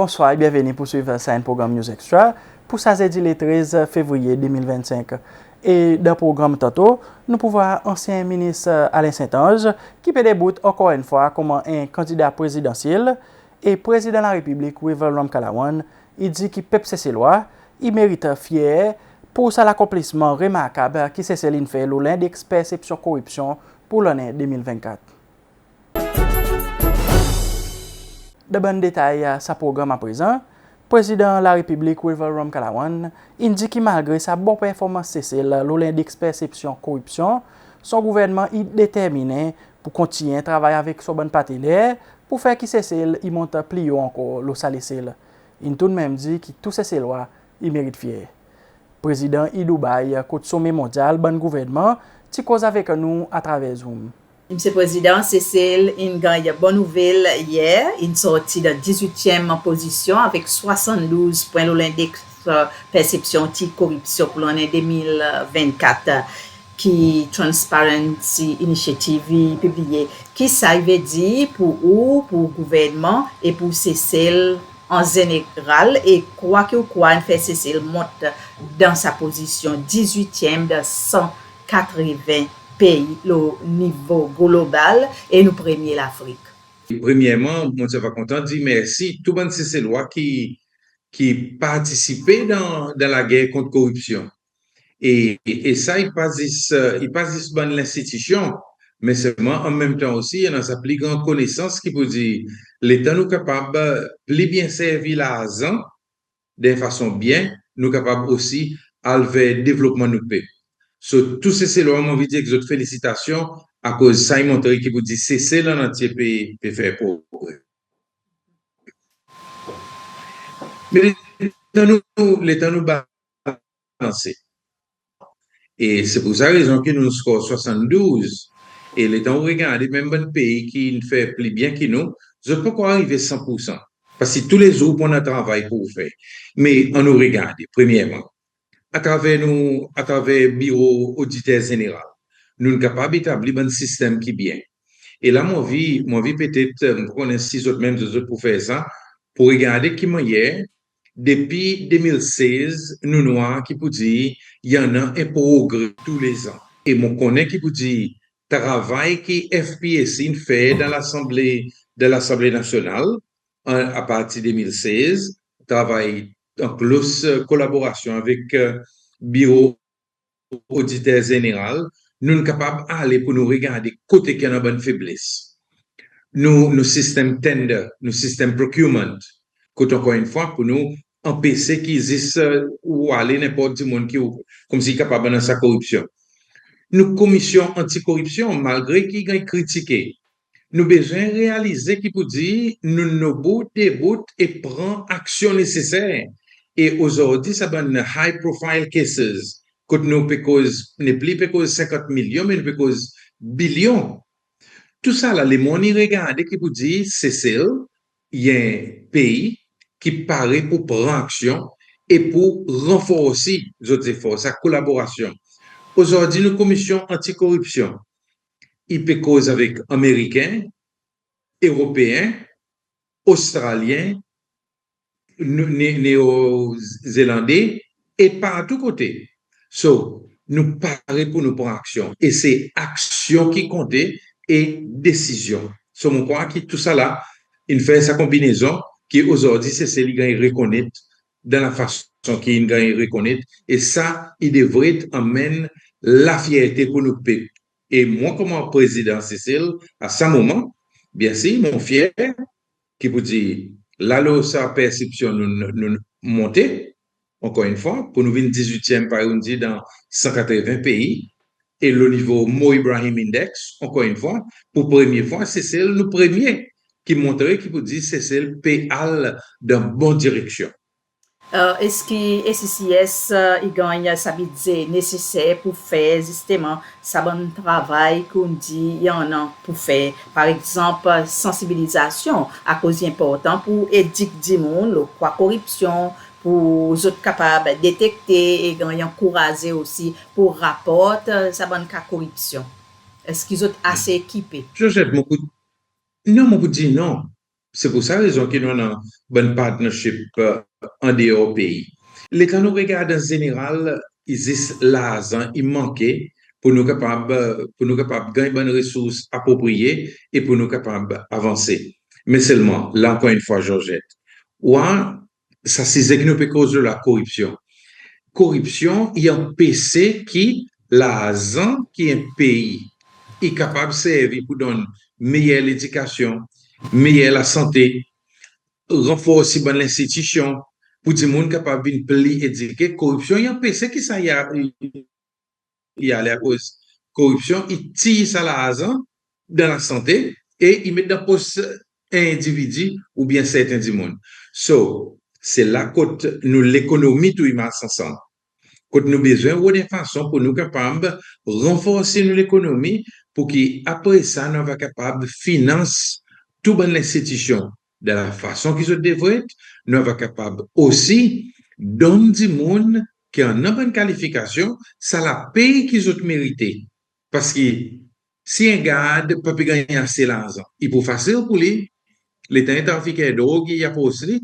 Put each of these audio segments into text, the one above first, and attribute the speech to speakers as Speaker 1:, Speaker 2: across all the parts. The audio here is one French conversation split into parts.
Speaker 1: Bonsoir et bienvenue pour suivre un programme News Extra pour ça le 13 février 2025. Et dans le programme tantôt, nous pouvons voir ancien ministre Alain Saint-Ange qui peut débuter encore une fois comme un candidat présidentiel et président de la République, Wevel Ramkalawan, il dit qu'il peut cesser loi, il mérite fier pour ça l'accomplissement remarquable qui Cécile fait l'index perception corruption pour l'année 2024. De bon détail sa programme à présent, président de la République, Wevel Ramkalawan, indique que malgré sa bonne performance Cécile l'index perception corruption, son gouvernement est déterminé pour continuer à travailler avec son bon partenaire pour faire que Cécile il monte plus haut encore le salicile. Il tout de même dit que tous ces lois il mérite fier. Président Dubaï, côté sommet mondial, bon gouvernement, qui cause avec nous à travers Zoom.
Speaker 2: Monsieur le Président, Cécile, il gagne une bonne nouvelle hier. Il sorti de 18e position avec 72 points dans l'index perception anti-corruption pour l'année 2024 qui Transparency Initiative publié. Qui ça veut dire pour vous, pour le gouvernement et pour Cécile en général et quoi il fait Cécile monte dans sa position 18e de 180 pays, le niveau global, et nous premier l'Afrique.
Speaker 3: Premièrement, moi, je suis content de dire merci tout le monde, c'est ces lois qui participaient dans la guerre contre la corruption. Et ça, il passe dans l'institution, mais seulement en même temps aussi, il y a sa plus grande connaissance qui peut dire l'État nous capable de plus bien servir l'argent de façon bien, nous capables aussi à le développement de nos pays. So, tout ces lois, j'ai envie de dire que félicitations à cause de ça, il montre qu'il vous dit c'est là dans notre pays peut faire pour. Mais l'État nous balancer. Et c'est pour ça raison que nous score 72. Et l'État nous regarde, même un pays qui fait plus bien que nous, je ne peux pas arriver à 100%. Parce que tous les jours, on a un travail pour faire. Mais on nous regarde, premièrement. À travers le bureau auditeur général, nous sommes capables d'établir un système qui est bien. Et là, mon vie peut-être, on a 6 autres même pour faire ça, pour regarder qui hier, depuis 2016, nous noirs qui peut dire, il y en a un progrès tous les ans. Et mon connaît qui peut dire, travail qui FPSI fait dans l'Assemblée nationale, à partir de 2016, travail en plus collaboration avec bureau auditeur général, nous sommes capables d'aller pour nous regarder côté qui a une bonne faiblesse. Nous système tender, nous système procurement, côté encore une fois pour nous empêcher qu'ils existe ou aller n'importe qui monde qui comme si capable dans sa corruption. Nous commission anticorruption malgré qu'ils gagnent critiqué. Nous besoin réaliser qui peut dire nous nos bout et prend action nécessaire. Et aujourd'hui, ça va une high profile cases. Que nous ne plus cause 50 millions, mais nous cause billions. Tout ça, là, les monnaies regardent qui peut dire, Cécile, il y a un pays qui paraît pour prendre action et pour renforcer les efforts, sa collaboration. Aujourd'hui, nous commission anticorruption. Il peut cause avec Américains, Européens, Australiens, Néo-Zélandais et par tous côtés. So, nous parlons pour nous prendre action. Et c'est action qui compte et décision. So, je crois que tout ça là, il fait sa combinaison qui aujourd'hui, c'est celle qui reconnaître dans la façon qu'il gagne reconnaître. Et ça, il devrait amener la fierté pour nous payer. Et moi, comme président Cécile, à ce moment, bien sûr, mon fier, qui vous dit, là, sa perception nous monter, encore une fois, pour nous venir 18e par exemple dans 180 pays, et le niveau Mo Ibrahim Index, encore une fois, pour première fois, c'est le premier qui montrait, qui vous dit, c'est celle PAL dans bonne direction.
Speaker 2: Est-ce que SCCS il gagne sa budget nécessaire pour faire justement sa bon travail qu'on dit il y en a pour faire par exemple sensibilisation à cause important pour éduquer du monde la corruption pour les autres capables de détecter et gagner encourager aussi pour rapporter sa bonne corruption. Est-ce qu'ils sont assez équipés?
Speaker 3: Je jette beaucoup. Non, mon dit non. C'est pour ça raison que nous avons un bon partnership en dehors pays. L'État nous regarde en général, il existe l'argent, il manquait pour nous capables de gagner des ressources appropriées et pour nous capables d'avancer. Mais seulement, là encore une fois, Georgette, ouais, ça c'est que nous peut causer de la corruption. Corruption, il y a un PC qui, l'argent qui est un pays, est capable de servir pour donner meilleure éducation, meilleure la santé, renforcer bonne l'institution, pour dire monde capable de pli éduquer. Corruption, il y a un PC qui ça y a à cause corruption, il tire ça l'argent dans la santé et il met dans poste un individu ou bien certains du monde. So, c'est là que nous l'économie tout marche ensemble. Quand nous avons besoin de façon pour nous capables de renforcer l'économie pour qu'après ça, nous soyons capables de financer toute l'institution de la façon qu'ils devraient être. Nous sommes capables aussi de donner du monde qui a une bonne qualification, ça la paye qu'ils ont mérité. Parce que si un gars ne peut pas gagner assez d'argent, il est facile pour lui, l'État est trafiqué de drogue, il y a pas aussi,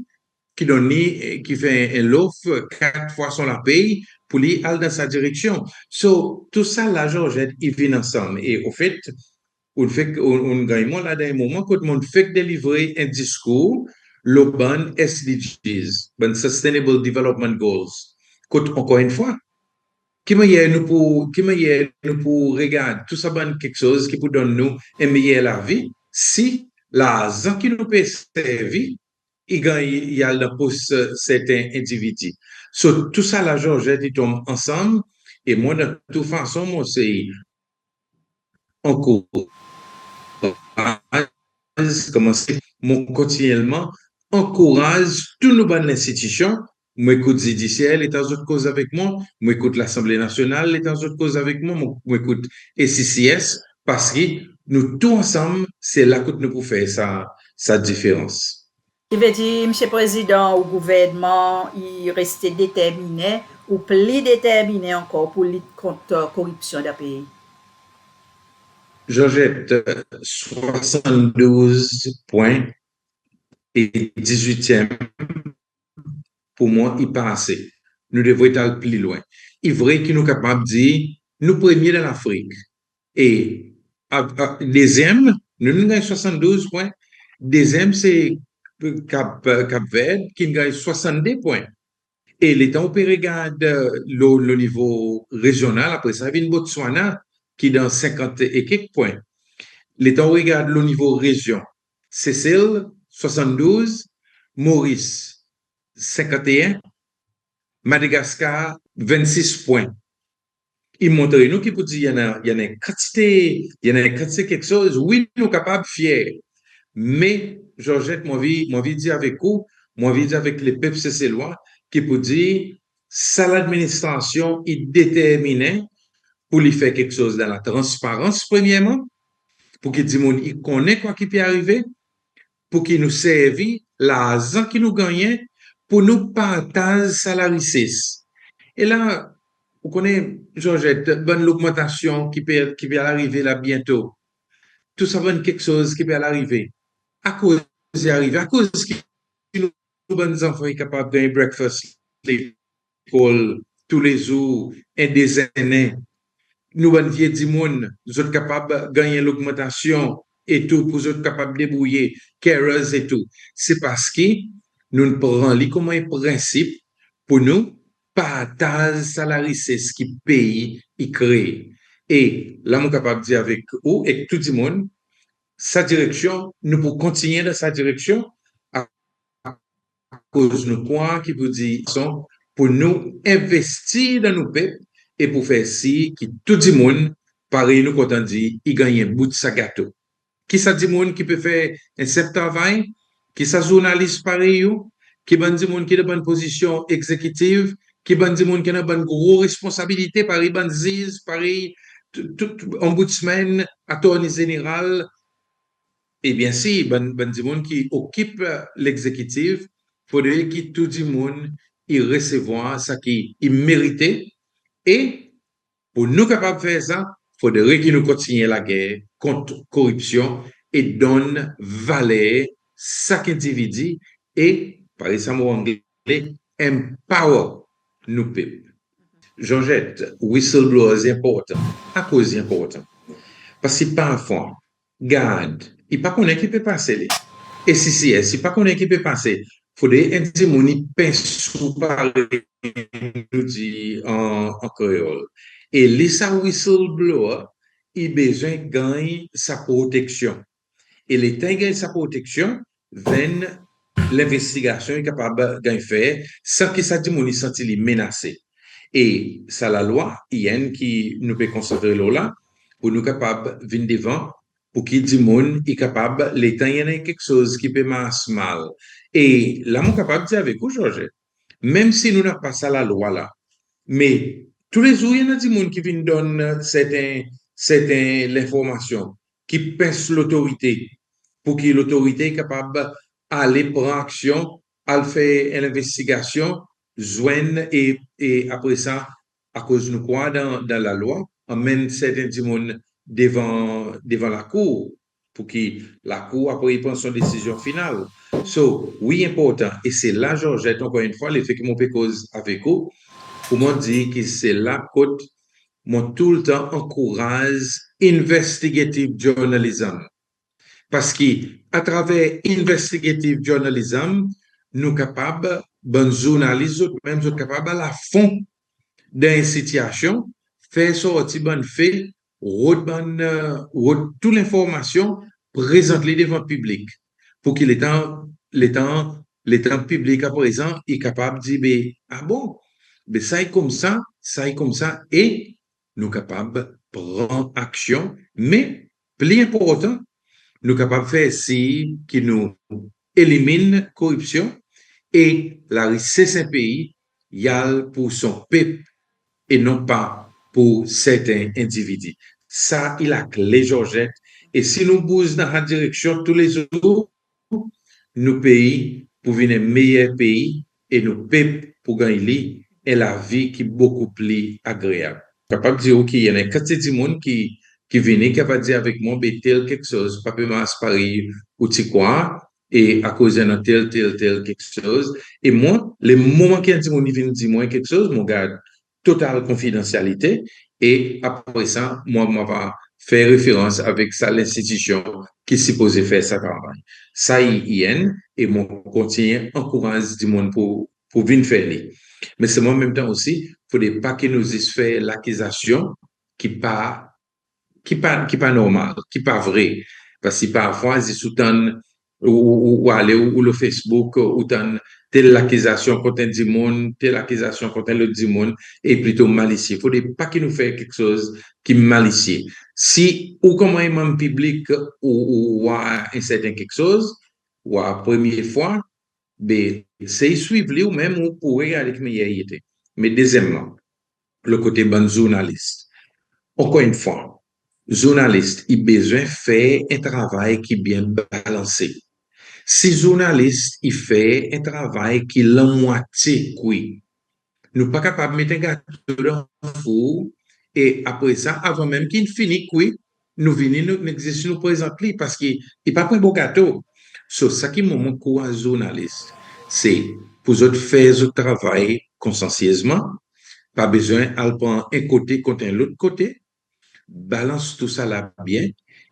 Speaker 3: qui fait un offre 4 fois son la paye pour lui aller dans sa direction. So, tout ça, là, Georgette, il vient ensemble. Et au fait, on gagne là dans un moment quand on fait délivrer un discours, le bon SDGs, bon Sustainable Development Goals. Quand, encore une fois, qui nous pour regarder tout ça, bon quelque chose qui peut donner nous un meilleur la vie, si l'argent qui nous peut servir, il y a le pour certains individus. So, tout ça, là, Georgette, ils tombent ensemble. Et moi, de toute façon, moi, c'est encourage, commencer, moi, continuellement, encourage toutes nos bonnes institutions. Moi, écoute judiciaire, les autres causes avec moi. Moi, écoute l'Assemblée nationale, les autres causes avec moi. Moi, écoute SCCS, parce que nous, tous ensemble, c'est là que nous pouvons faire sa différence.
Speaker 2: Qui veut dire, M. Président, au gouvernement, il restait déterminé ou plus déterminé encore pour lutter contre la corruption d'un pays.
Speaker 3: Georgette, 72 points et 18e, pour moi, il pas assez. Nous devons aller plus loin. Il est vrai que nous sommes capables de dire, nous premiers dans l'Afrique. Et deuxième, nous avons 72 points. Deuxième, c'est Cap-Vert qui gagne 62 points. Et les temps, on peut regarder le niveau régional, après ça, il y a Botswana qui est dans 50 et quelques points. Les temps, on regarde le niveau région. Seychelles, 72, Maurice, 51, Madagascar, 26 points. Il montre nous qui peut dire il y en a une quantité, quelque chose, oui, nous sommes capables de fiers. Mais, Georgette, moi, je dire avec vous, moi, je dire avec les peuples seychellois, qui peut dire, ça l'administration est déterminée pour lui faire quelque chose dans la transparence, premièrement, pour qu'il dise, il connaît quoi qui peut arriver, pour qu'il nous serve l'argent qui nous gagne, pour nous partager salariés. Et là, vous connaissez, Georgette, bonne augmentation qui peut arriver là bientôt. Tout ça va être quelque chose qui peut arriver. À cause d'y arriver, à cause que nos bonnes enfants sont capables de gagner breakfast l'école tous les jours et des années. Nous, bonnes vieilles du monde, nous sommes capables de gagner l'augmentation et tout, pour être capables de débrouiller, carers et tout. C'est parce que nous ne prenons comme un principe pour nous partage salarié, c'est ce qui paye et crée. Et là, nous sommes capables de dire avec vous et tout le monde, sa direction, nous pouvons continuer dans sa direction à cause de nous quoi qui vous dit pour nous investir dans nos peuples et pour faire si que tout le monde, pareil, nous quand on dit, il gagne un bout de sa gâteau. Qui ça dit monde qui peut faire un certain travail, qui ça journaliste pareil, qui ban dit monde qui est dans bonne position exécutive, qui ban dit monde qui a une bonne grosse responsabilité, pareil, ban ziz, pareil, tout ombudsman, attorney général. Eh bien, si, ben du monde qui occupe l'exécutif, il faudrait que tout le monde y recevoir ce qu'il méritait. Et pour nous capables de faire ça, il faudrait que nous continuions la guerre contre la corruption et donne valeur chaque individu et, par exemple en anglais, empower nous peuple. Georgette, whistleblower est important. À cause c'est important. Parce que parfois, garde, il pas connaît qui peut passer. Et si, si pas connaît qui peut passer, il faudrait un petit moni pinceau parler nous dit en créole. Et les whistleblower, il a besoin de gagner sa protection. Et les temps gagne sa protection, viennent l'investigation est capable de faire sans que ça dit moni senti menacé. Et ça la loi, il y a une qui nous peut considérer là pour nous capables de venir devant pour qu'il dit monde est capable l'État il y en a quelque chose qui peut marcher mal. Et là, mon capable de dire avec vous, Georges, même si nous n'avons pas ça la loi là, mais tous les jours, il y en a des gens qui viennent donner certaines informations, qui pince l'autorité pour que l'autorité est capable d'aller prendre action, à faire une investigation, joindre et après ça, à cause de quoi dans la loi, emmène certains gens devant la cour pour que la cour après prenne son décision finale. So, oui, important. Et c'est là, Georgette, encore une fois, l'effet que mon peut cause avec vous, pour moi dire que c'est là que moi tout le temps encourage investigative journalism. Parce que à travers investigative journalism, nous sommes capables, journalistes, même nous capables à la fond d'une situation, faire sortir bon fait, toute l'information, présenter devant le public, pour que l'état public à présent est capable de dire, ah bon, mais ça est comme ça, et nous sommes capables de prendre action, mais plus important, nous sommes capables de faire si qui nous élimine corruption et la richesse d'un pays, y a pour son peuple et non pas pour certains individus. Ça, il a clé, Georgette. Et si nous bougeons dans la direction tous les jours, nos pays pour venir meilleur pays et nos peuples pour gagner et la vie qui est beaucoup plus agréable. Capable de dire, OK, il y en a quatre du monde qui viennent, qui va dire avec moi, ben, tel quelque chose, pas peut Paris ou tu quoi, et à cause de tel quelque chose. Et moi, les moments qu'il y a des gens qui viennent dire moi quelque chose, mon gars, totale confidentialité. Et après ça, moi, va faire référence avec ça, l'institution qui est supposée faire ça travail. Ça, il y a, et mon continue encourage du monde pour venir faire les. Mais c'est moi en même temps aussi, il ne faut pas que nous fait l'accusation qui pas qui pas normal, qui pas vrai. Parce que parfois, ils sous-tendent ou aller ou le Facebook ou telle accusation contre un monde, telle accusation contre l'autre du monde est plutôt malicieux. Il ne faut pas qu'il nous fait quelque chose qui est malicieux. Si ou comme un membre public ou un certain quelque chose, ou à première fois, ben, c'est suivre ou même ou pour regarder comment il était. Mais deuxièmement, le côté bon journaliste. Encore une fois, journaliste, il a besoin de faire un travail qui est bien balancé. Si journaliste, il fait un travail qui est la moitié cuit, nous pas capable de mettre un gâteau dans le four et après ça, avant même qu'il finisse cuit, nous venons nous présenter parce qu'il n'est pas un beau gâteau. So, ça qui m'a courage journaliste, c'est pour eux faire ce travail consciencieusement, pas besoin de prendre un côté contre l'autre côté, balance tout ça là bien.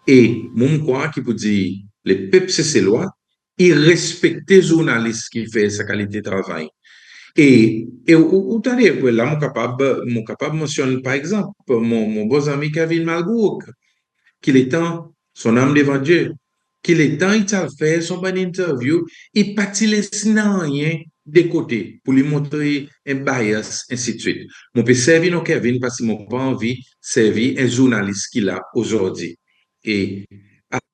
Speaker 3: Et mon quoi qui peut dire, les peuples, c'est lois, ils respectent les journalistes qui font sa qualité de travail. Et où là, mon capable mentionne, par exemple, mon bon ami Kevin Malbrook, qu'il est temps, son âme devant Dieu, qu'il est temps, il t'a fait son bon interview, il pas laisse rien de côté pour lui montrer un bias, ainsi de suite. Mon peut servir non Kevin parce que mon pas envie de servir un journaliste qu'il a aujourd'hui. Et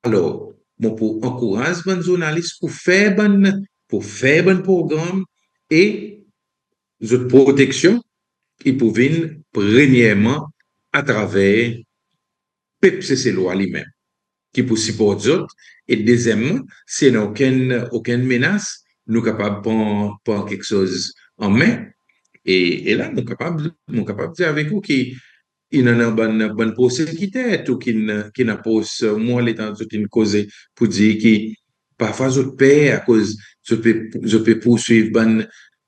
Speaker 3: alors, mon pour encourager un journaliste pour faire bon programme et de protection, il peut venir premièrement à travers PEPCC loi lui-même qui peut supporter autres. Et deuxièmement, s'il n'y a aucune menace, nous sommes capables de prendre quelque chose en main. Et là, nous sommes capables de dire avec vous qu'il y a une bonne possibilité ou qu'il n'a pas moi l'état de une cause pour dire parfois, je perds à cause, je peux poursuivre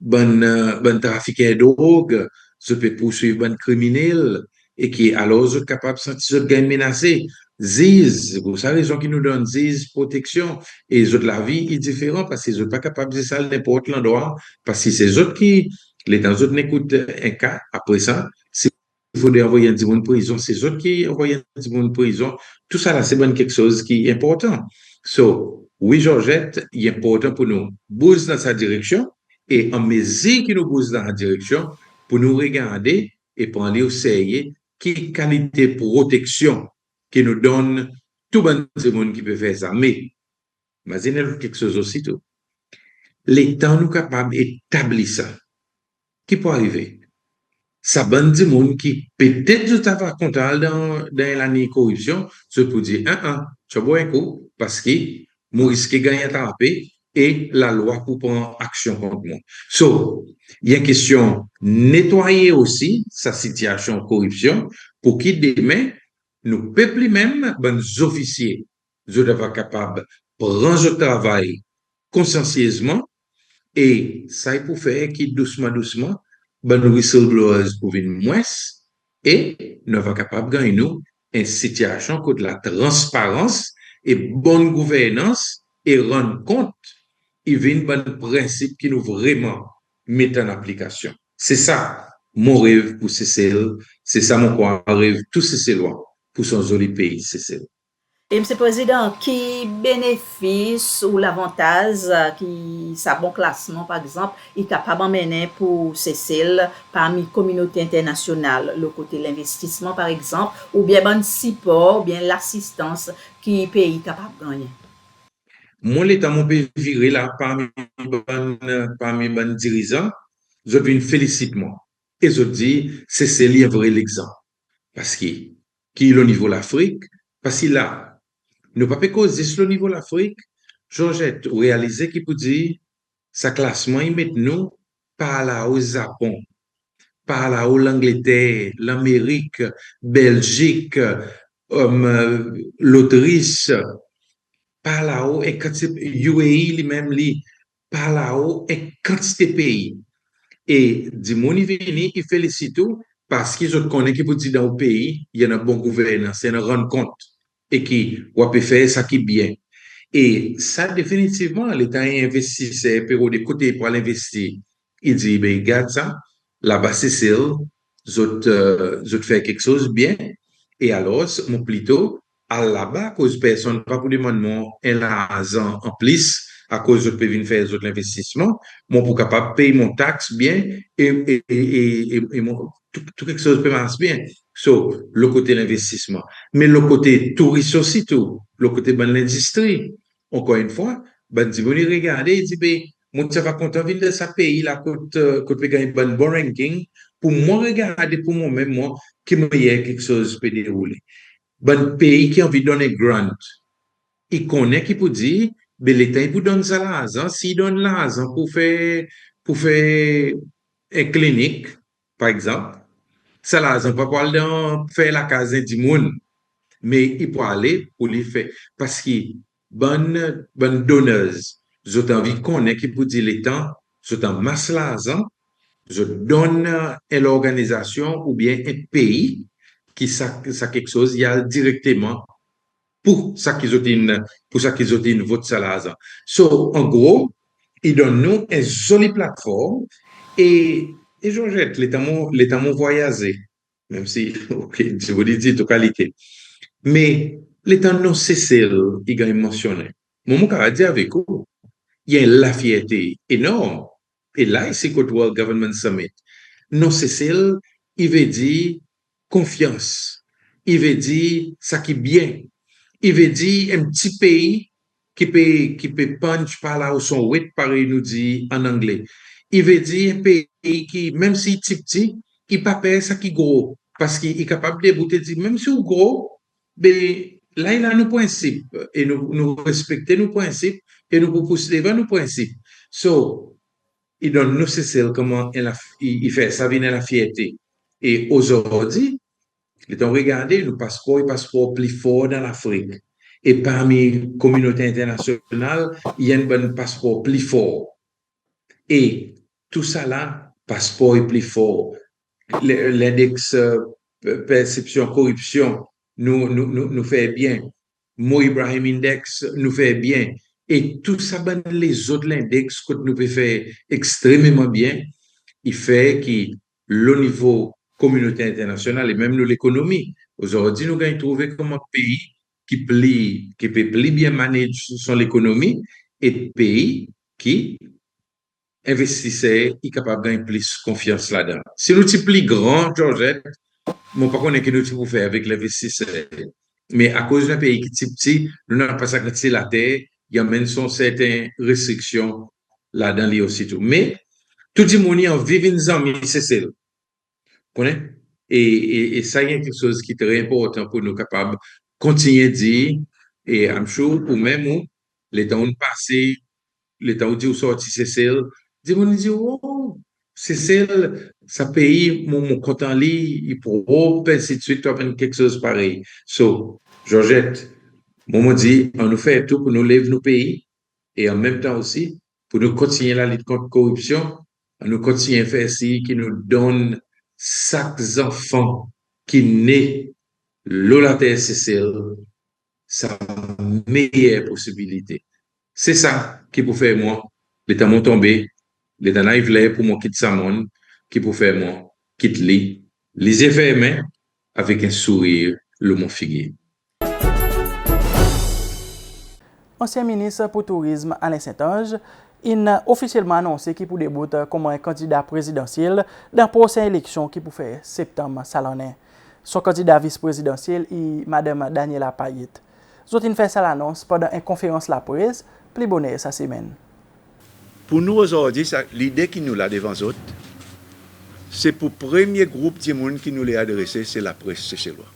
Speaker 3: bon trafiquant de drogue, je peux poursuivre bon criminel, et qui, alors, je suis capable de sentir que je suis menacé. Ziz, vous savez, les gens qui nous donnent Ziz, protection, et les autres, la vie est différente parce qu'ils ne sont pas capables de faire ça n'importe l'endroit, parce que c'est les autres qui, les autres n'écoutent un cas, après ça, il faut envoyer un petit monde en prison, c'est eux qui envoient un petit monde en prison. Tout ça, là, c'est bien quelque chose qui est important. So, oui, Georgette, il est important pour nous bouger dans sa direction et en mesure que nous bougeons dans la direction, pour nous regarder et prendre au sérieux quelle qualité de protection qui nous donne tout le monde qui peut faire ça. Mais, imaginez quelque chose aussi, tout. L'État nous capable d'établir ça. Qui peut arriver? Ça bonne du monde qui peut-être je t'avais content dans l'année corruption, je peux dire, tu bois un coup parce que moi risque de gagner attraper et la loi pour prendre action contre moi. So, il y a une question nettoyer aussi sa situation de corruption pour qu'il demain, nous peuple même, bonnes officiers, je devrais être capable de prendre le travail consciencieusement et ça est pour faire qu'il doucement, doucement, ben whistleblowers pour venir moins et nous sommes capables de gagner nous une situation de la transparence et bonne gouvernance et rendre compte il y a un bon principe qui nous vraiment met en application. C'est ça mon rêve pour CCL, c'est ça mon rêve, tous ces lois pour son joli pays, CCL.
Speaker 2: Et M. Président, qui bénéfice ou l'avantage qui sa bon classement, par exemple, est capable d'emmener pour Cécile parmi communauté internationale, le côté l'investissement, par exemple, ou bien bon support, ou bien l'assistance qui pays capable de gagner?
Speaker 3: Moi, l'État mon pays viré là parmi les dirigeants, je viens féliciter moi. Et je dis, c'est un vrai l'exemple. Parce que, qui est au niveau de l'Afrique, parce que là, nous ne pouvons pas causer sur le niveau de l'Afrique, Georgette, réaliser qu'il peut dire, sa classement, il met nous par là au Japon, par là au l'Angleterre, l'Amérique, Belgique, l'Autriche, par là-haut, et quand c'est UAE lui-même, par là-haut, et quantité de pays. Et du monde venu, il félicite tout parce qu'ils ont connaissent qui peut dire dans le pays, il y a une bonne gouvernance, il y a une rendre compte et qui peut faire ça qui est bien. Et ça, définitivement, l'État investit, c'est pour de côté pour l'investir. Il dit, ben, regarde ça, là-bas, c'est celle, je fais quelque chose de bien. Et alors, mon plutôt, à là-bas, à cause personne, pas pour demander un argent en plus, à cause je peux venir faire l'investissement, moi, pour capable payer mon taxe bien et tout quelque chose peut marcher bien. So, le côté l'investissement. Mais le côté touriste aussi, tout. Le côté de l'industrie. Encore une fois, ben, si vous regardez, il dit, ben, moi, ça va content de ce pays, là, peut gagner un bon ranking. Pour moi, regarder pour moi-même, moi, qui me y a quelque chose peut dérouler. Ben, pays qui a envie de donner grant, il connaît qui peut dire, ben, l'État, il vous donne ça l'argent. S'il donne l'argent pour faire une clinique, par exemple, ça l'argent pas pour aller faire la case du monde, mais il peut aller pour lui faire. Parce que bonne donneuse, j'ai envie qu'on ait qui peut dire l'État, j'ai en masse l'argent, je donne à l'organisation ou bien un pays qui ça quelque chose, il y a directement pour ça qu'ils ont une vote salaire. So, en gros, ils donnent nous une jolie plateforme et Georgette, l'État m'a voyagé, même si, ok, je vous dis de qualité. Mais l'État non cessé, il a mentionné. Mon a dit avec vous, il y a la fierté énorme. Et là, c'est le World Government Summit. Non cessé, il veut dire confiance. Il veut dire ça qui est bien. Il veut dire un petit pays qui peut punch par là où son weight, pareil nous dit en anglais. Il veut dire un pays qui, même si petit, il pas peur ça qui est gros. Parce qu'il est capable de bouter, même si c'est gros, ben, là, il a nos principes. Et nous respecter nos principes et nous poursuivre nos principes. So, il donne nous c'est comment il fait ça vient à la fierté. Et aujourd'hui, ils ont regardé le passeport plus fort dans l'Afrique. Et parmi la communauté internationale, il y a un bon passeport plus fort. Et tout ça là, passeport est plus fort. L'index perception corruption nous fait bien. Mo Ibrahim Index nous fait bien. Et tout ça, ben, les autres index que nous pouvons faire extrêmement bien, il fait que le niveau communauté internationale et même nous l'économie, aujourd'hui, nous avons trouvé comme un pays qui peut plus bien manager son économie et pays qui investisseur est capable de gagner plus confiance là-dedans. Si nous sommes plus grands, Georgette, mon par contre, que nous pouvons faire avec l'investisseur. Mais à cause d'un pays qui est petit, nous n'avons pas ça la terre, il y a même certaines restrictions là-dedans liées aussi tout. Mais tout le monde en vivant en c'est ça. Et ça, il y a quelque chose qui est très important pour nous capables de continuer à dire, et I'm sure, pour même nous, les temps passés, les temps où dit sorti Cécile, dit mon dit oh Cécile ça pays mon content li il pour ainsi de suite quelque chose pareil. So Georgette mon dit on nous fait tout pour nous lever nos pays et en même temps aussi pour nous continuer la lutte contre la corruption, on nous continuer à faire ci qui nous donne chaque enfant qui naît la terre Cécile sa meilleure possibilité. C'est ça qui peut faire moi, l'état mon tombé, l'état naïf pour moi quitte sa monde, qui peut faire moi quitte lui, les effets mains avec un sourire, le mon figuier.
Speaker 1: Ancien ministre pour le tourisme Alain Saint-Ange, il a officiellement annoncé qu'il pourrait débouter comme un candidat présidentiel dans la prochaine élection qui pourrait faire septembre salonnais. Son candidat vice-présidentiel est Mme Daniela Payette. Zotin fait ça l'annonce pendant une conférence la presse, plus bonne sa semaine.
Speaker 4: Pour nous aujourd'hui, l'idée qui nous l'a devant autres, c'est pour le premier groupe de monde qui nous l'a adressé, c'est la presse séchelloise.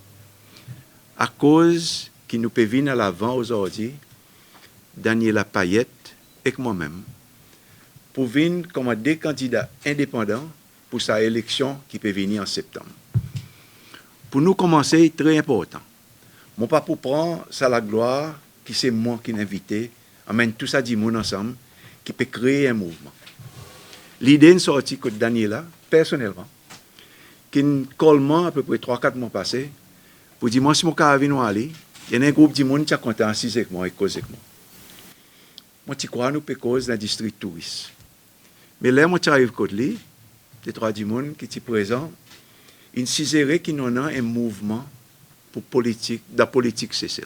Speaker 4: À cause qui nous peut venir à l'avant aujourd'hui, Daniela Payette et moi-même, pour venir comme des candidats indépendants pour sa élection qui peut venir en septembre. Pour nous commencer, très important. Mon pas pour prendre ça la gloire, qui c'est moi qui l'invité, amène tout ça du monde ensemble, qui peut créer un mouvement. L'idée est sortie que Daniela, personnellement, qui est collement à peu près 3-4 mois passés, pour dire, moi, si mon cas vient aller, il y a un groupe de monde qui est content assis avec moi et cause avec moi. Moi, je crois que nous pouvons cause dans le district touriste. Mais là, moi, j'arrive côté lui, les trois du monde qui sont présents, ils s'iseraient qu'il y a un mouvement pour politique, de la politique Cécile.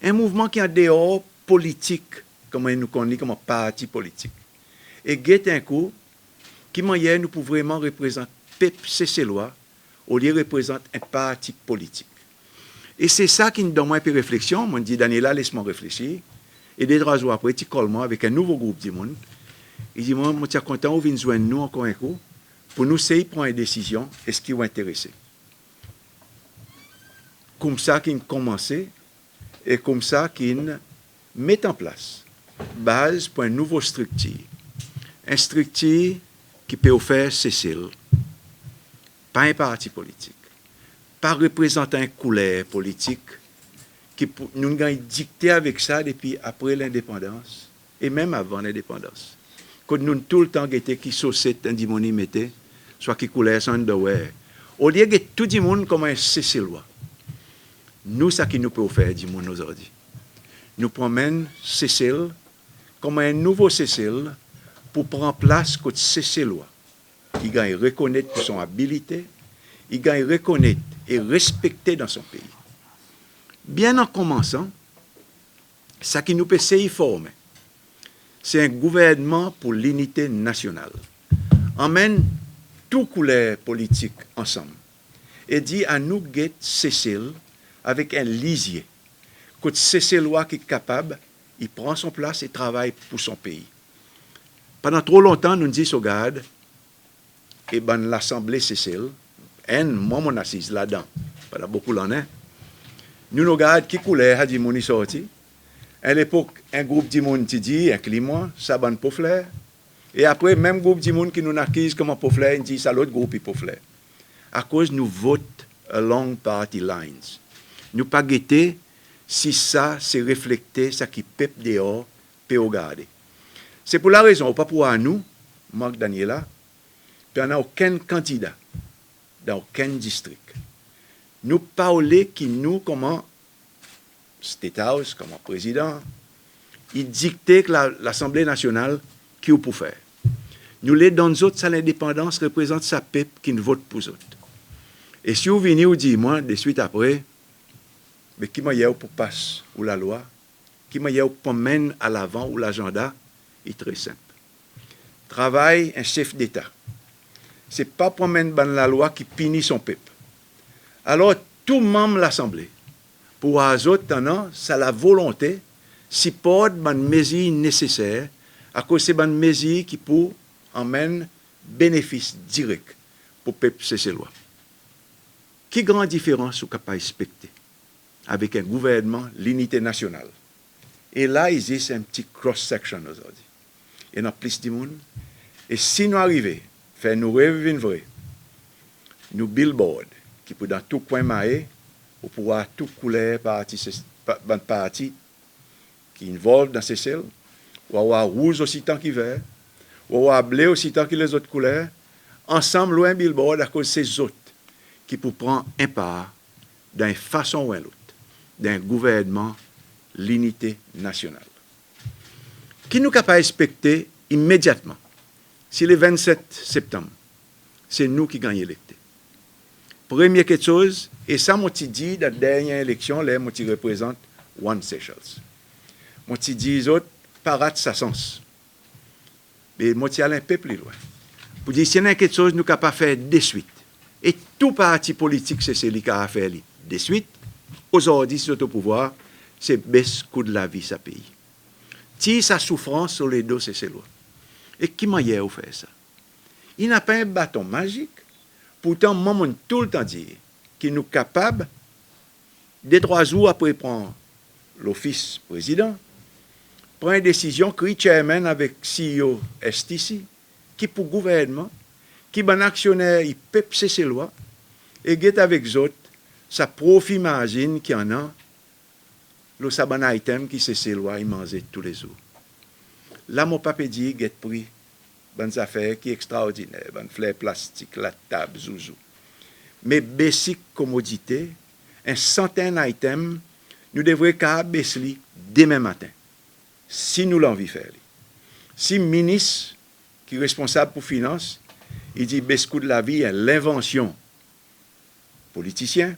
Speaker 4: Un mouvement qui est en dehors politique, comme nous connaissons comme un parti politique. Et guette un coup, qui manière nous pouvons vraiment représenter le peuple cécillois au lieu de représenter un parti politique. Et c'est ça qui nous donne un peu de réflexion. Moi, je dis, Daniela, laisse-moi réfléchir. Et 2-3 jours après, tu colles moi avec un nouveau groupe de monde. Il dit, moi, je suis content de venir joindre nous encore un coup pour nous essayer de prendre une décision. Est-ce qu'ils vont intéresser? Comme ça qu'ils commencé et comme ça qu'ils mettent en place base pour une nouvelle structure. Une structure qui peut offrir Cécile, pas un parti politique, pas représentant une couleur politique, qui nous avons dicté avec ça depuis après l'indépendance et même avant l'indépendance. Quand nous tout le temps été qui saucette un dimoni mettait, soit qui coulait son underwear. Au lieu de tout le monde comme un Cécilois, nous, ça qui nous peut faire du monde aujourd'hui. Nous prenons Cécile comme un nouveau Cécile pour prendre place côté Cécilois. Il gagne reconnaître pour son habilité, il gagne reconnaître et respecter dans son pays. Bien en commençant, ça qui nous peut s'y former, c'est un gouvernement pour l'unité nationale. Emmène tout couleur politique ensemble et dit à nous guette Cécile avec un lisier. Quand Cécilois qui est capable, il prend son place et travaille pour son pays. Pendant trop longtemps, nous disons au garde, et ben l'Assemblée Cécile, moi mon assise là-dedans, pendant beaucoup d'années, nous nous garde qui coulait à mon sorti. À l'époque, un groupe de monde qui dit, un climat, ça ban pour fleur. Et après, même groupe de monde qui nous acquise comme un pour fleur, il dit ça l'autre groupe pour fleur. À cause nous votons along party lines. Nous pas guetter si ça, c'est reflété, ça qui peuple dehors, peut regarder. C'est pour la raison, pas pour nous, Marc Daniela, puis on n'a aucun candidat dans aucun district. Nous parlons qui nous, comment State House, comment président, il dictait que l'Assemblée nationale, qui est pour faire. Nous les donnons autres, ça l'indépendance représente sa peuple qui ne vote pour autres. Et si vous venez ou dites, moi, de suite après, mais qui m'a pour passer ou la loi, qui m'a pour mener à l'avant ou l'agenda, est très simple. Travail un chef d'État. Ce n'est pas pour mener la loi qui punit son peuple. Alors, tout membre de l'Assemblée, pour les autres, ça la volonté, si pas de mesures nécessaires, à cause de ces mesures qui pour emmène bénéfice direct pour le peuple cesser loi. Quelle grande différence vous capable respecter avec un gouvernement, l'unité nationale. Et là, il existe un petit cross-section aujourd'hui. Il y en a plus de monde. Et si nous arrivons, faire nous rêver vrai, nous billboard, qui peut dans tout coin maé, ou pouvoir tout couleur parti qui involve dans ces cells, ou avoir rouge aussi tant qu'il vert, ou avoir bleu aussi tant que les autres couleurs, ensemble, loin billboard à cause de ces autres qui pour prendre un part d'une façon ou une autre, d'un gouvernement, l'unité nationale. Qui nous capable respecter immédiatement, si le 27 septembre, c'est nous qui gagnons l'élection. Première quelque chose, et ça m'a dit dans la dernière élection, là, m'a représente One Seychelles. M'a dit les autres, parade sa sens. Mais m'a allé un peu plus loin. Pour dire, s'il y a quelque chose, nous sommes capables de faire de suite. Et tout parti politique, c'est celui qui a fait de suite. Aujourd'hui, c'est au pouvoir, c'est baisse coût de la vie, ça pays. Tire sa souffrance sur les dos, c'est lois. Et qui m'a hier fait ça? Il n'a pas un bâton magique. Pourtant, moi, je tout le temps dit qu'il nous capable, des 3 jours après prendre l'office président, prendre une décision, créer chairman avec CEO STC, qui pour gouvernement, qui ban actionnaire, il peut cesser loi, et get avec les autres, ça profit imagine qu'il y en a, le saban item qui cesse loi, il mange tous les jours. Là, mon papa dit, get pris, bonnes affaires qui est extraordinaire, bonnes fleurs plastiques, la table, zouzou. Mais basic commodité, un centaine d'items, nous devrions baisser demain matin, si nous l'envie faire. Si le ministre, qui est responsable pour finance, il dit baisse coût de la vie, l'invention politicien,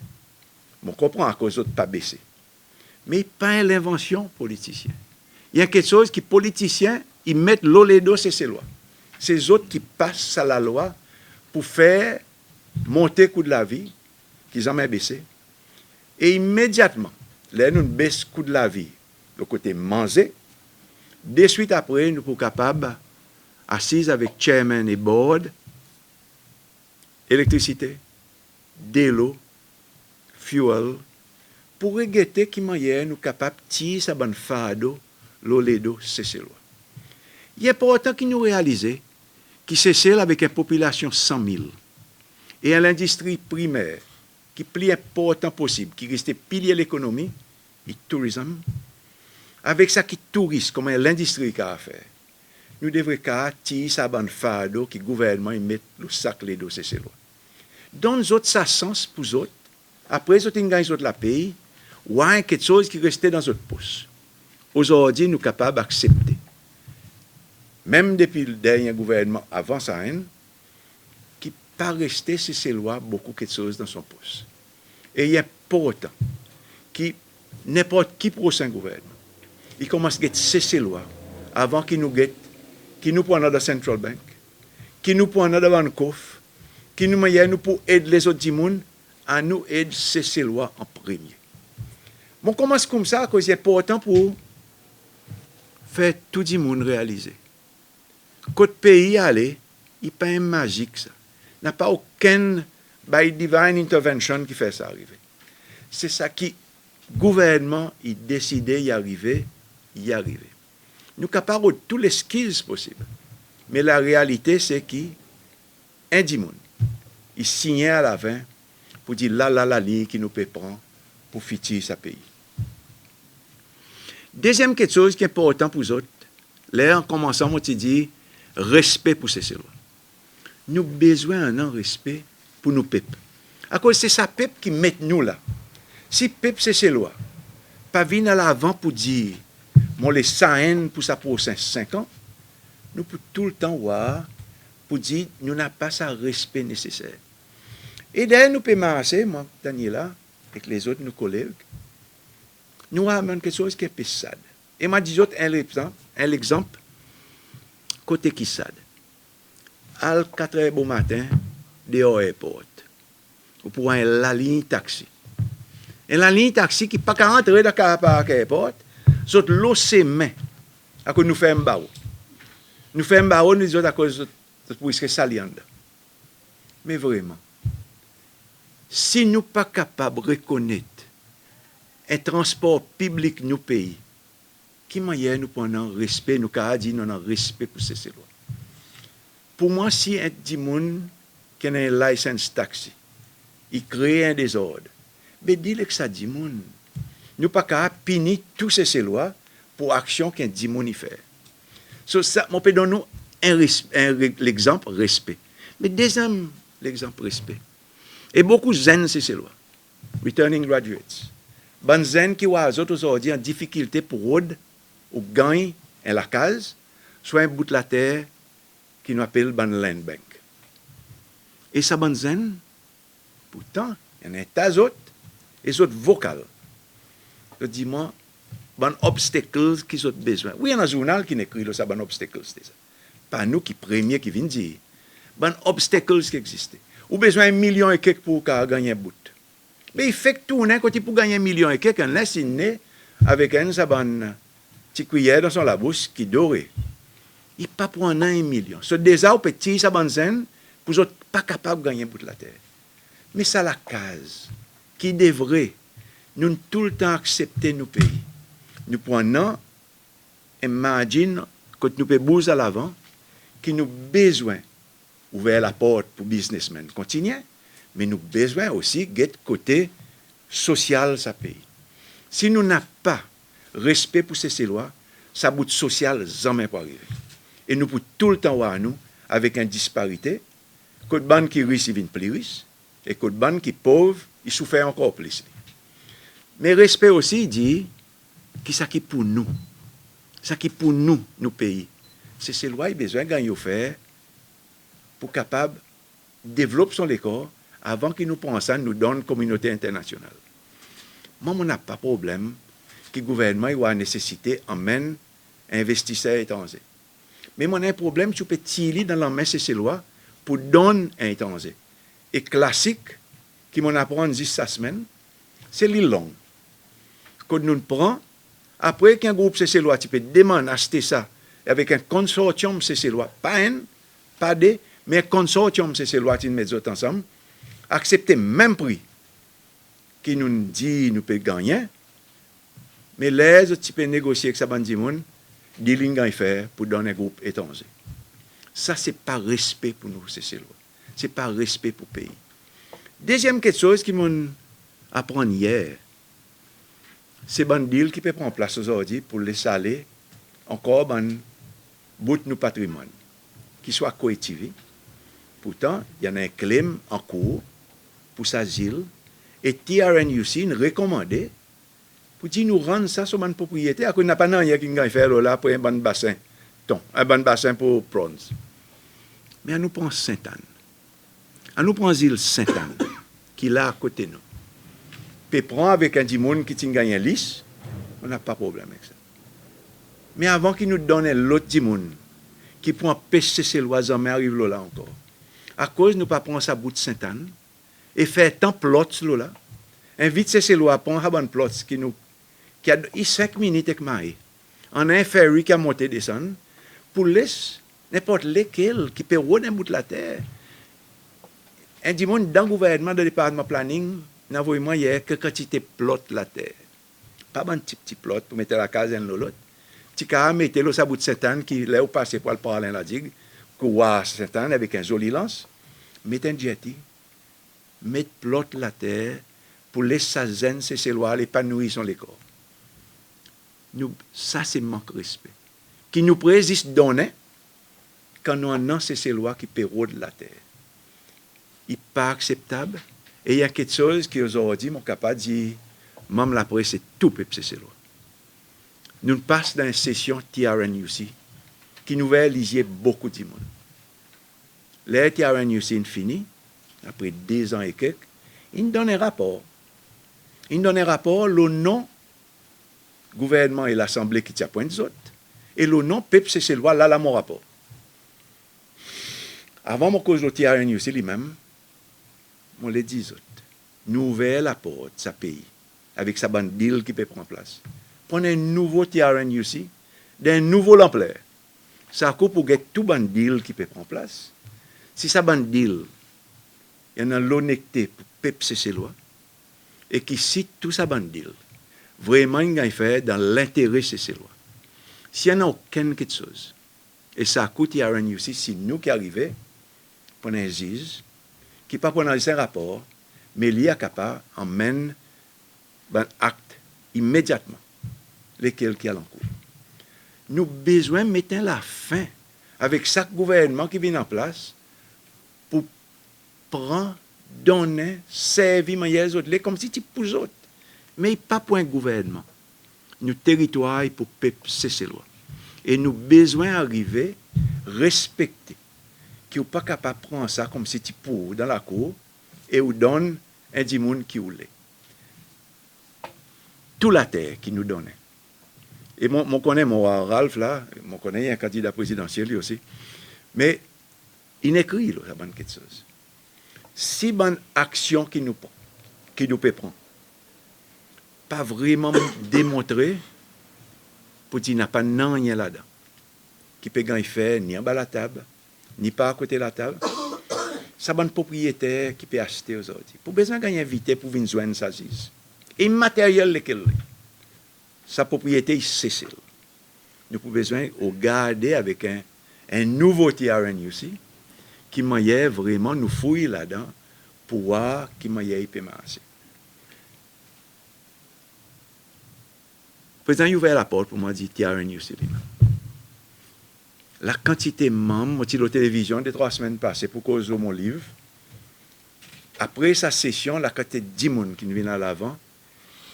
Speaker 4: on comprend à cause de pas baisser. Mais pas l'invention politicien. Il y a quelque chose qui politicien, ils mettent l'olédo, c'est ces lois. C'est autres qui passent à la loi pour faire monter le coût de la vie, qu'ils ont baissé. Et immédiatement, là, nous baissons le coût de la vie, le côté manger. De suite après, nous sommes capables, assis avec chairman et board, électricité, de l'eau, fuel, pour regretter qui manière nous capables de tirer sa bonne fardeau, l'olédo, c'est loi. Il est important que nous réalisions que c'est avec une population de 100 000 et à l'industrie primaire qui est plus important possible, qui reste pilier de l'économie, le tourisme, avec ça qui touriste, comme l'industrie qui a à faire. Nous devrions tirer sa bonne fardeau que le gouvernement met le sac les dos, c'est loi. Dans les autres, ça sens pour les autres. Après, les autres, ils gagnent la pays. Ou quelque chose qui restait dans notre poste. Aujourd'hui, nous sommes capables d'accepter. Même depuis le dernier gouvernement, avant ça, qui n'est pas resté sur ces lois beaucoup quelque chose dans son poste. Et il est important que n'importe qui prochain gouvernement, il commence à cesser ces lois avant qu'il nous guette, qu'il nous prenne dans la Central Bank, qu'il nous prenne dans la Banque, qu'il nous mette nous pour aider les autres monde à nous aider à cesser ces lois en premier. On commence comme ça, parce que c'est important pour faire tout le monde réaliser. Quand le pays allait, il n'y a pas un magique ça. Il n'y a pas aucun by divine intervention qui fait ça arriver. C'est ça qui, le gouvernement, il décidait d'y arriver, y arriver. Nous sommes capables de tous les skills possibles. Mais la réalité, c'est qu'un monde, il signait à la fin pour dire là, ligne qui nous peut prendre pour fitter sa pays. Deuxième quelque chose qui est important pour vous autres, là, en commençant, moi, tu dis, respect pour ces lois. Nous avons besoin d'un respect pour nos peuples. À cause c'est ça peuple qui met nous là. Si peuple c'est ces lois, pas venir à l'avant pour dire, mon les 100 pour ça pour 5 ans, nous pouvons tout le temps voir pour dire, nous n'avons pas ce respect nécessaire. Et d'ailleurs, nous pouvons marcher, moi, Daniela, avec les autres, nos collègues, nous avons quelque chose qui est pesade. Et moi, dis autres, un exemple, côté qui sad. À 4 h du matin, dehors aéroport, ou pour la ligne taxi. Et la ligne taxi qui pas qu'à rentrer dans l'aéroport, c'est l'eau c'est main, à cause nous faisons un barreau. Nous faisons un barreau, nous disons à cause de pour risquer saliande. Mais vraiment, si nous ne sommes pas capables de reconnaître un transport public dans nos pays, qui manière nous prenons respect, nous avons dit nous avons respect pour ces lois. Pour moi, si un petit monde qui a un licence taxi, il crée un désordre, mais dis-le que ça dit monde. Nous pas qu'à punir tous ces lois pour action qu'un dit monde y fait. So, ça, on peut donner l'exemple respect. Mais deuxième, l'exemple respect. Et beaucoup zen ces lois. Returning graduates. Ban zen qui voient les autres aujourd'hui en difficulté pour rôder ou gagner en la case, soit un bout de la terre qui nous appelle ban land bank. Et ça ban zen, pourtant, il y en a un tas d'autres, et les autres vocales. Je dis moi, ban obstacles qui sont besoin. Oui, il y a un journal qui écrit ça, ban obstacles. Pas nous qui premier qui vient dire. Ban obstacles qui existent. Ou besoin de 1 million et quelques pour gagner un bout. Mais il fait que tourner quand il pour gagner 1 million et quelques, on laisse né avec un saban petit cuillère dans son labouche qui doré. Il pas prendre 1 million. Ce déjà petit saban zen pour autres pas capable de gagner un bout de la terre. Mais ça la case qui devrait nous tout le temps accepter nos pays. Nous prenons, imagine, quand nous pouvons bouger à l'avant, qui nous besoin ouvrir la porte pour businessmen continuer, mais nous besoin aussi de côté social ça pays. Si nous n'avons pas respect pour ces lois, ça bout social jamais pas arriver. Et nous pouvons tout le temps voir nous avec une disparité, côté ban qui riche il vient plus riche, et côté ban qui pauvre il souffre encore plus. Mais respect aussi dit qui ça qui pour nous, ça qui pour nous, nos pays. C'est ces lois, il besoin de gagner faire pour capable de développer son école avant qu'il nous pense à nous donne communauté internationale. Moi, on n'a pas de problème que le gouvernement ait la nécessité d'emmener investisseurs étrangers. Mais on a un problème, tu peux tirer dans la main ces lois pour donner un étranger. Et classique, qui m'en apprend 10 semaines, c'est l'île longue. Quand nous prenons, après qu'un groupe ces lois, tu peux demander d'acheter ça avec un consortium ces lois, pas un, pas deux, mais un consortium ces lois qui nous mettent ensemble, accepter même prix qui nous dit nous peut gagner, mais les autres tu peux négocier avec ça bandi monde, des lignes faire pour donner un groupe étranger. Ça c'est pas respect pour nous ces lois, c'est pas respect pour le pays. Deuxième quelque chose qui m'ont appris hier, c'est un deal qui peut prendre place aujourd'hui pour laisser aller encore un bout de nos patrimoine qui soit coétivé. Pourtant, il y en a un claim en cours pour sa île et TRNUC nous recommandé pour dire nous rendre ça sur une propriété. À cause n'a pas rien qui va faire là pour un bon bassin, un bon bassin pour bronze. Mais on nous prend Sainte-Anne. On nous prend l'île Sainte-Anne qui est là à côté de nous. Puis prend avec un dimon qui tient gagné lisse, on n'a pas de problème avec ça. Mais avant qu'il nous donne l'autre dimon qui prend pêcher ses lois, jamais arrive là encore. À cause nous pas prendre sa bout de Sainte-Anne et faire tant plot là, invite ces lois prendre un bon plot qui a 5 minutes avec maï. On a un ferry qui a monté descendre pour laisser n'importe lequel qui peut rouler un bout de la terre. Un dimon dans le gouvernement, dans le département planning, n'a vu moi hier que quantité plot la terre. Pas un petit plot pour mettre la case en l'autre. Tu as mis le sabot de Sainte-Anne qui là où passé pour le parler la digue, quoi Sainte-Anne avec un joli lance, mettre un jetty, mettre plot la terre pour laisser sa zen ses lois l'épanouir son l'école. Ça, c'est manque de respect. Qui nous présiste donner quand nous avons ces lois qui pérode la terre. Il n'est pas acceptable. Et il y a quelque chose qui aujourd'hui, mon capable de dire, même la presse, c'est tout peuple ces lois. Nous passons dans une session TRNUC qui nous va lisier beaucoup de monde. Les TRNUC est fini, après 2 ans et quelques, il nous donne un rapport. Il nous donne un rapport, le nom gouvernement et l'Assemblée qui tient point des autres, et le nom peuple ces lois, là, mon rapport. Avant mon cause de TRNUC lui-même, on les dit autres. Nous ouvrons la porte, ça pays, avec sa bande deal qui peut prendre place. Prenez un nouveau TRNUC, d'un nouveau ampleur. Ça coupe pour get tout bande deal qui peut prendre place. Si sa bande deal, il y en a l'honnêteté pour peuple ces lois, et qui cite tout sa bande deal, vraiment, il a fait dans l'intérêt de ces lois. S'il n'y en a aucune quelque chose, et ça coûte TRNUC, si nous qui arrivons, pour un juge, qui pas pour analyser un rapport, mais lui est capable d'emmèner un acte immédiatement, lesquels qui a en cours. Nous avons besoin de mettre la fin avec chaque gouvernement qui vient en place pour prendre, donner, servir les autres, comme si c'était pour les autres. Mais pas pour un gouvernement. Nous territoire pour peuple, c'est ces lois. Et nous avons besoin d'arriver, respecter, qui n'est pas capable de prendre ça comme si c'était pour dans la cour et vous donne un dimoun qui voulait. Tout la terre qui nous donnait. Et moi connais mon Ralph là, moi connais un candidat présidentiel lui aussi, mais il écrit là, ça bonne quelque chose. Si bonne action qui nous peut prendre, pas vraiment démontrer pour dire n'a pas rien là-dedans, qui peut gagner faire ni en bas la table, ni pas à côté de la table. Ça bonne propriétaire qui peut acheter aujourd'hui. Pour besoin de gagner invité pour venir joindre sa gise. Immatériel lequel sa propriété est cessée. Nous avons besoin de garder avec un nouveau TRNUC qui m'a vraiment nous fouiller là-dedans pour voir qui m'a peut marcher. Le président a ouvert la porte pour moi dire TRNUC. La quantité de membres, moi, la télévision des 3 semaines passées pour cause de mon livre. Après sa session, la quantité de 10 personnes qui viennent à l'avant,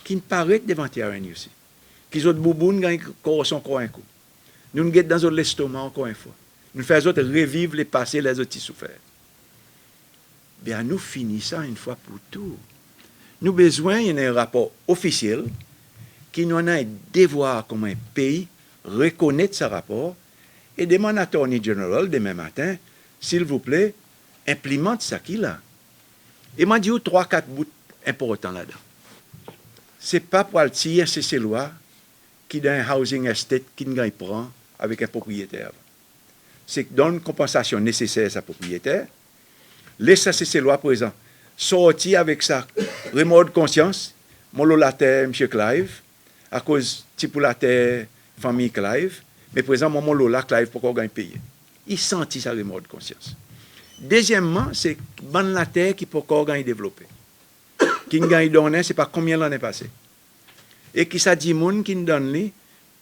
Speaker 4: qui ne paraissent devant TRNUC. Qui ont bouboune gagnent encore un coup. Nous nous guettons dans l'estomac encore une fois. Nous faisons revivre les passés, les autres qui souffrent. Bien, nous finissons une fois pour tout. Nous avons besoin d'un rapport officiel qui nous a un devoir comme un pays reconnaître ce rapport et demander à l'Attorney General demain matin, s'il vous plaît, implémente ça qu'il a. Et m'a dit 3-4 bouts importants là-dedans. Ce n'est pas pour tirer ces lois qui dans un housing estate qui ne prend avec un propriétaire. C'est que donne une compensation nécessaire à sa propriétaire, laisse ces lois présentes, sortir avec ça, remords de conscience, mon la terre, M. Clive, à cause de la terre, famille Clive, mais présent, mon la Clive pour qu'on gagne payer. Il sentit sa remords de conscience. Deuxièmement, c'est ban la terre qui peut qu'on gagne développer. Qui gagne donner, c'est pas combien l'année passée. Et qui ça dit moun qui nous donne li,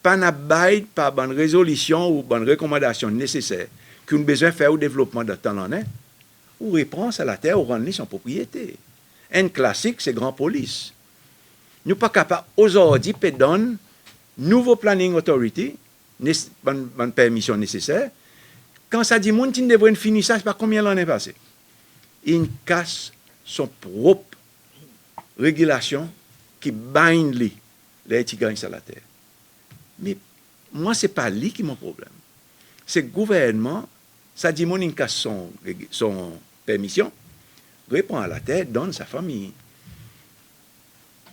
Speaker 4: pas n'abide par bonne résolution ou bonne recommandation nécessaire qu'on a besoin de faire au développement de temps l'année, ou reprendre à la terre ou rendre son propriété. Un classique, c'est Grand Police. Nous pas capables aujourd'hui de donner nouveau planning authority, bonne permission nécessaire. Quand ça dit moun qui ne devrait finir ça, c'est pas combien l'année passée. Il casse son propre régulation qui bind lui les qui gagnent sur la terre. Mais moi, ce n'est pas lui qui est mon problème. C'est le gouvernement, ça dit mon casse son permission, répond à la terre, donne sa famille.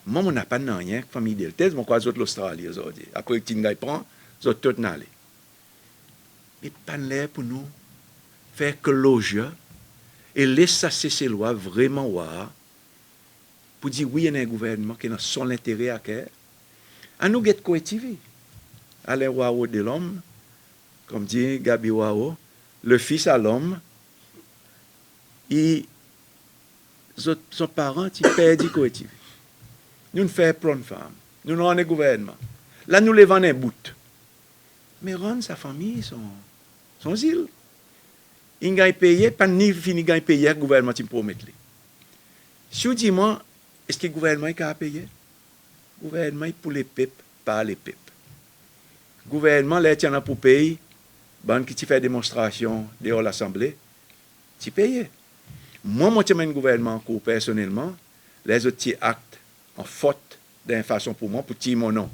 Speaker 4: Moi, on n'a pas de rien, famille Delta, je crois que l'Australie aujourd'hui. Après que Tingaï prend, je vais tout aller. Mais pas l'air pour nous faire que l'oge et laisser ces lois vraiment voir pour dire oui, il y a un gouvernement qui a son intérêt à cœur. À nous get coétiver. Alain Wao de l'homme, comme dit Gabi Wao, le fils à l'homme, son parent, il perd du coétiver. Nous ne faisons pas de femmes. Nous n'avons pas de gouvernement. Là, nous les vendons un bout. Mais Ron, sa famille, son île. Il gagne payé, pas ni fini gagne payé, le gouvernement qui promet. Si vous dites, moi, est-ce que le gouvernement est payé? Le gouvernement est pour les peuples, pas les peuples. Le gouvernement, là, il y en a pour payer, ban qui fait démonstration dehors l'Assemblée, tu payes. Moi, je suis un gouvernement personnellement, les autres actes en faute d'une façon pour moi, pour tirer mon nom,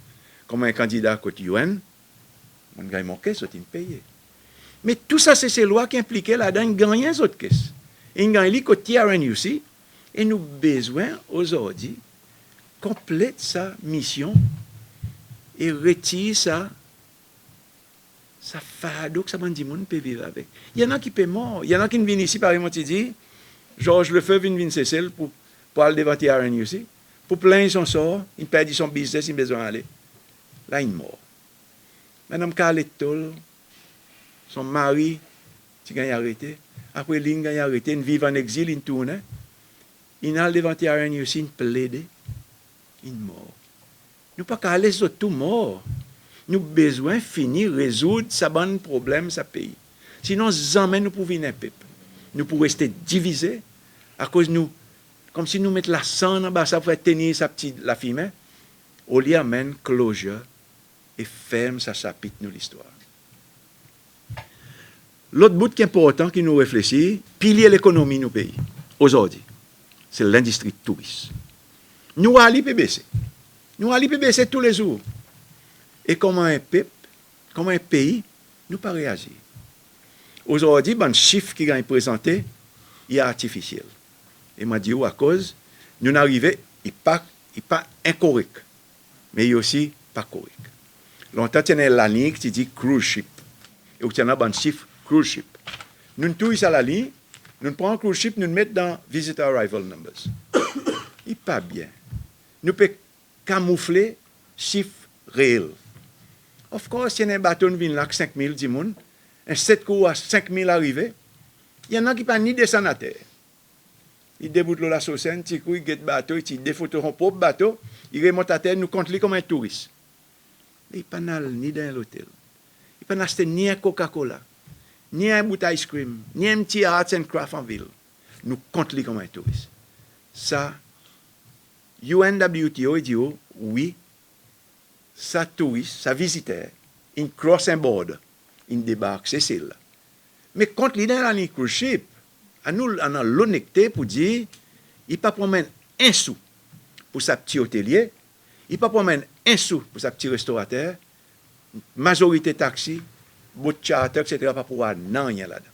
Speaker 4: comme un candidat côté UN, je gagne mon caisse, je paye. Mais tout ça, c'est ces lois qui impliquent là-dedans, ils gagnent les autres caisses. Ils gagnent les côté RNUC, et nous avons besoin aujourd'hui complète sa mission et retire ça fardeau que ça m'a dit, monde peut vivre avec. Il y en a qui peuvent mort. Il y en a qui viennent ici, par exemple, qui disent, Georges Lefeu vient Cécile pour aller devant RNUC, pour plaindre son sort, il perd son business, il a besoin d'aller. Là, il est mort. Madame Carlette Toll, son mari, il a arrêté. Après, il a arrêté, il vit en exil, il tourne. Il a devant RNUC, il plaide, il est mort. Nous ne pouvons pas aller sur tout mort. Nous avons besoin de finir, résoudre ce bon problème, ce pays. Sinon, jamais nous pouvons venir un peuple. Nous pouvons rester divisés à cause de nous, comme si nous mettions la sang en bas, ça pour tenir la fille, au lieu d'amener closure et ferme ça chapitre nous l'histoire. L'autre bout qui est important, qui nous réfléchit, pilier l'économie du pays, aujourd'hui, c'est l'industrie touriste. Nous allons baisser. Nous allons baisser tous les jours. Et comment un peuple, comment un pays, nous pas réagir. Aujourd'hui, le chiffre qui est présenté, il est artificiel. Et m'a dit, à cause, nous n'arrivons, il n'est pas incorrect, mais il est aussi pas correct. Longtemps, il y a la ligne qui dit cruise ship. Et il y a un chiffre cruise ship. Nous touchons à la ligne, nous prenons cruise ship, nous le mettons dans visitor arrival numbers. Il n'est pas bien. Nous pouvons camoufler chiffre réel. Of course, il y a un bateau qui vient là, 5 000 personnes, un 7 cours à 5 000 arrivés. Il y en a qui ne peuvent ni descendre à terre. Ils déboutent la Saucenne, ils courent, ils guettent le bateau, ils défoutent leur propre bateau, ils remontent à terre, nous comptent comme un touriste. Mais ils ne peuvent pas ni dans l'hôtel. Ils ne peuvent pas acheter ni un Coca-Cola, ni un bout d'ice cream, ni un petit arts and craft en ville. Nous comptons comme un touriste. Ça, UNWTO, il dit, oui, ça touriste, ça visiteur, il cross un border, il débarque, c'est celle-là. Mais quand l'idée dans les cruise ship, on a l'honnêteté pour dire, il ne peut pas prendre un sou pour sa petit hôtelier, il ne peut pas prendre un sou pour sa petit restaurateur, majorité taxi, bout de charter, etc., pas pouvoir non, il y a là-dedans.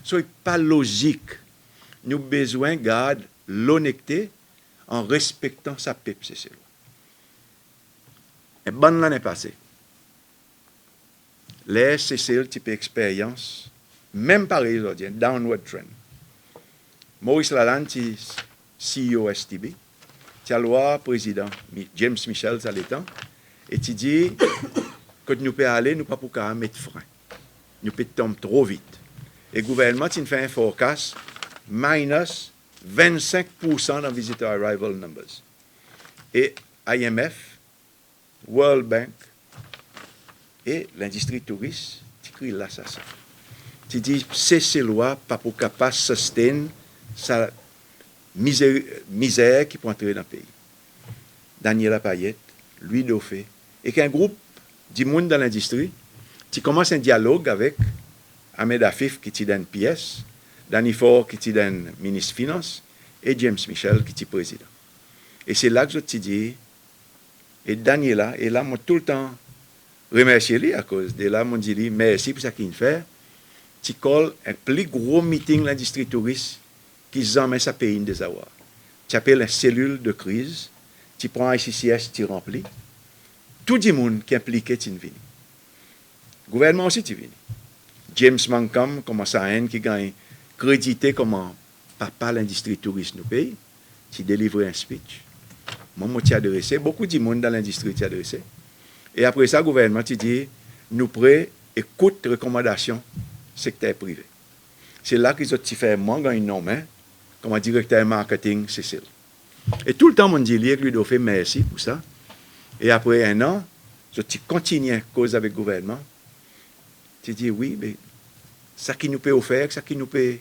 Speaker 4: Ce n'est pas logique. Nous avons besoin de garder l'honnêteté en respectant sa peuple, c'est celle-là. Et bonne l'année passée, les CCL type expérience, même pareil aujourd'hui, downward trend. Maurice Lalande, CEO STB, tu as le président James Michel, ça l'étant, et tu dis que nous pouvons aller, nous ne pouvons pas mettre frein. Nous pouvons tomber trop vite. Et le gouvernement, il fait un forecast minus 25% dans visitor arrival numbers. Et IMF, World Bank et l'industrie touriste, tu cries l'assassin. Tu dis, c'est ces lois pas pour capable de soutenir sa misère qui peut entrer dans le pays. Daniela Payette, Louis Dauphin, et qu'un groupe du monde dans l'industrie, tu commences un dialogue avec Ahmed Afif qui te donne pièce, Danny Faure qui te donne ministre des Finances, et James Michel qui te président. Et c'est là que je te dis, et Daniela, et là, moi, tout le temps, remercier lui à cause de là, moi, je dis, merci pour ce qu'il fait. Tu colles un plus gros meeting de l'industrie touriste qui emmène sa pays des avoirs. Tu appelles une cellule de crise, tu prends ICCS, tu remplis. Tout le monde qui est impliqué, tu viens. Le gouvernement aussi, tu viens. James Mancam, comme ça, qui gagne crédité comme papa l'industrie touriste nous pays, tu délivres un speech. Moi, tu as adressé, beaucoup de monde dans l'industrie tu as adressé. Et après ça, le gouvernement, tu dis, nous prêts, écoute recommandations secteur privé. C'est là qu'ils ont fait moi, une nom, comme directeur marketing, Cécile. Et tout le temps, mon dit, lui, doit faire merci pour ça. Et après un an, tu continues à cause avec le gouvernement, tu dis oui, mais ça qui nous peut offrir, ça qui nous peut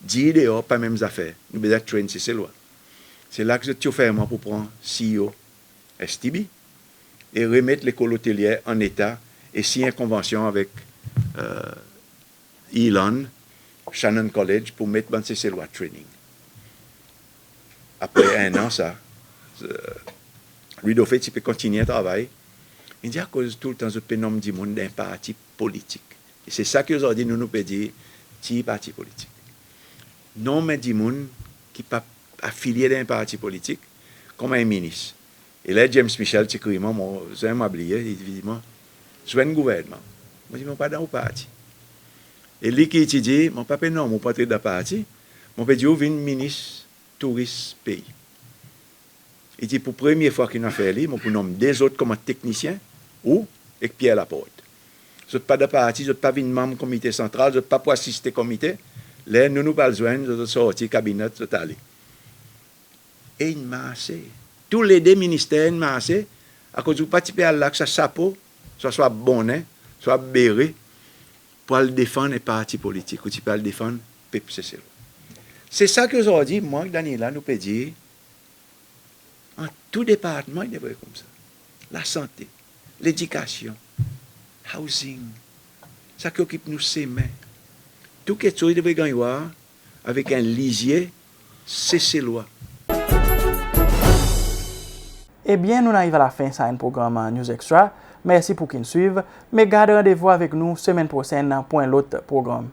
Speaker 4: dire dehors, pas même affaires. Nous devons traîner, c'est loi. C'est là que tu fais pour prendre CEO STB et remettre l'école hôtelière en état et signer une convention avec Elon, Shannon College, pour mettre dans ces lois de training. Après un an, ça, lui, de fait, il peut continuer à travailler. Il dit à cause tout le temps, je peux nommer du monde d'un parti politique. Et c'est ça que aujourd'hui, nous pouvons dire, petit parti politique. Non, mais du monde qui n'est pas affilié d'un parti politique, comme un ministre. Et là, James Michel, tu écris, moi, j'ai oublié, il dit, moi, je suis un gouvernement. Moi, je ne suis pas dans le parti. Et lui qui dit, mon papa, non, mon pas dans le parti, mon père dit, je ministre touriste pays. Il dit, pour la première fois qu'il a fait, je peux nommer des autres comme techniciens ou avec Pierre Laporte. Je ne suis pas de parti, je ne suis pas membre du comité central, je ne suis pas pour assister au comité. Là, nous pas besoin de sortir du cabinet, de aller. Et il m'a assez. Tous les deux ministères m'ont assez. À cause du parti à là, que ça chapeau, soit bonnet, soit béré, pour le défendre les partis politiques, ou tu peux le défendre PPCC. C'est ça que aujourd'hui, moi, Daniela, nous peut dire, en tout département, il devrait être comme ça. La santé, l'éducation, housing, ça qui occupe nous ses mains. Tout quelque chose devrait gagner avec un lisier, c'est ces lois.
Speaker 1: Eh bien, nous arrivons à la fin de ce programme News Extra. Merci pour qu'ils nous suivent, mais gardez rendez-vous avec nous semaine prochaine pour un autre programme.